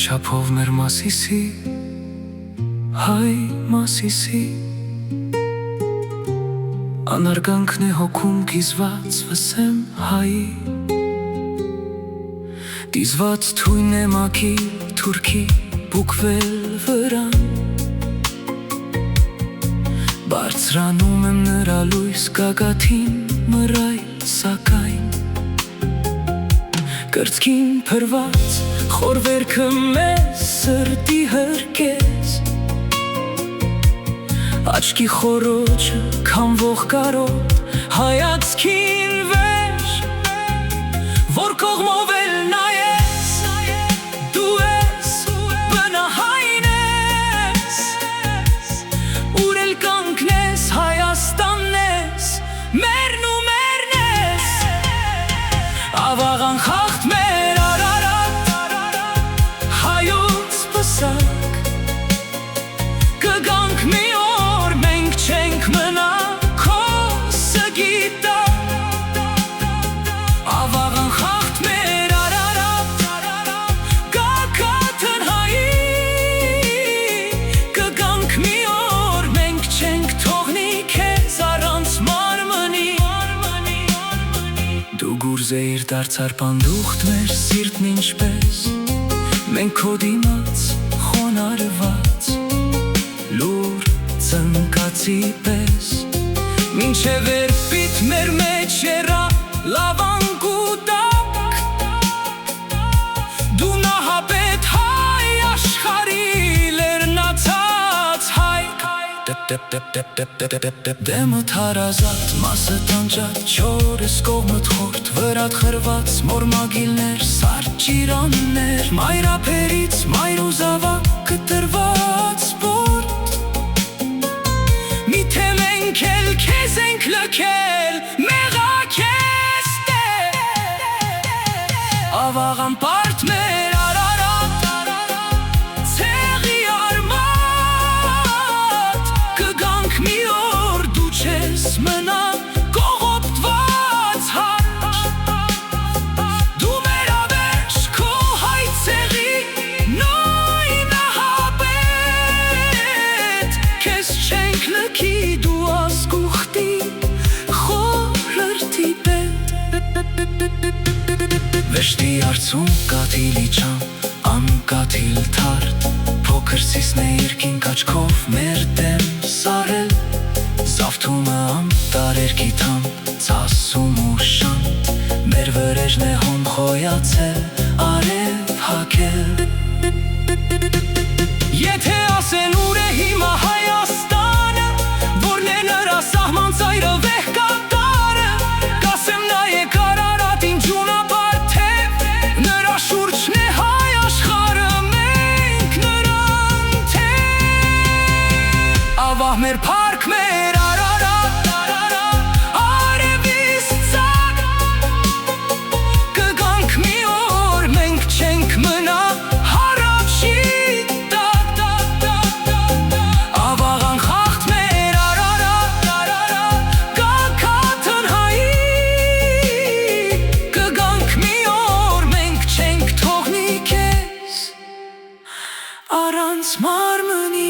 չափով մեր Մասիսի, հայ Մասիսի, անարգանքն է հոգում կիզված վսեմ հայի, դիզված թույն է մակի թուրքի բուկվել վրան, բարձրանում եմ նրա լույս գագաթին մռայլ սակայն, կրծքին փրված խորվերքը մեզ սրտի հրկեց, աչքի խորոջը քամվող կարոտ հայացքին վեր, որ կողմով էլ նայես, դու ես բնահայն ես, ուր էլ կանգնես Հայաստանն ես, մերն ու մերն ես, ավաղան խախտ մեր Արարատ, հայոց պսակ, կգանք մի օր մենք չենք մնա քո սգիտա, ավաղան խախտ մեր Արարատ, գագաթն հայի, կգանք մի օր մենք չենք թողնի քեզ առանց մարմնի, դու գուրզեիր դարձար պանդուխտ մեր սիրտն ինչպես, մենք քո դիմաց խոնարհված, լուր ծնկացի պես, մինչև երբիտ մեր մեջ եռա լավանք ու տակ, դու նահապետ հայ աշխարհի լեռնացած հայք, դեմդ հարազատ, մասը տանջած, չորս կողմդ խորտ, վրատ խրված, մորմագիլներ, սարդ ճիրաններ, մայրափերից մայր ու զավակ կտրված սպորտ, միթե մենք էլ քեզ ենք լքել, մեղաքես ավաղան պարտ մեր Արարատ, ցեղի արմատ, կգանք մի օր դու չես մնա կողոպտված հարճ, դու մեր ավերջ քո հայ ցեղի նույն նահապետ, քեզ չենք լքի դու ասկուխտի խորհրդի պետ, վեշտի արցում կաթիլի չամ, անկաթիլ թարդ, փոքր սիսն է երկինք աչքով մեր դեմ սարել, զավթումը ամտար երկիթամ, ծասում ու շանտ, մեր վրեժն է հոմ խոյացել, արև հակել, եթե ասեն ուր է հիմա Հայաստանը, որն է նրա սահման ծայրը վեհ կատարը, կասեմ նայեք Արարատին ջունապար թև, նրա շուրջն է հայ աշխարհը, մենք նրան թև, ավաղ մեր փառք մեր Արարատ, արևից ծակ, կգանք մի օր մենք չենք մնա հարավշի տակ, ավաղան խախտ մեր Արարատ, գագաթն հայի, կգանք մի օր մենք չենք թողնի քեզ առանց մարմնի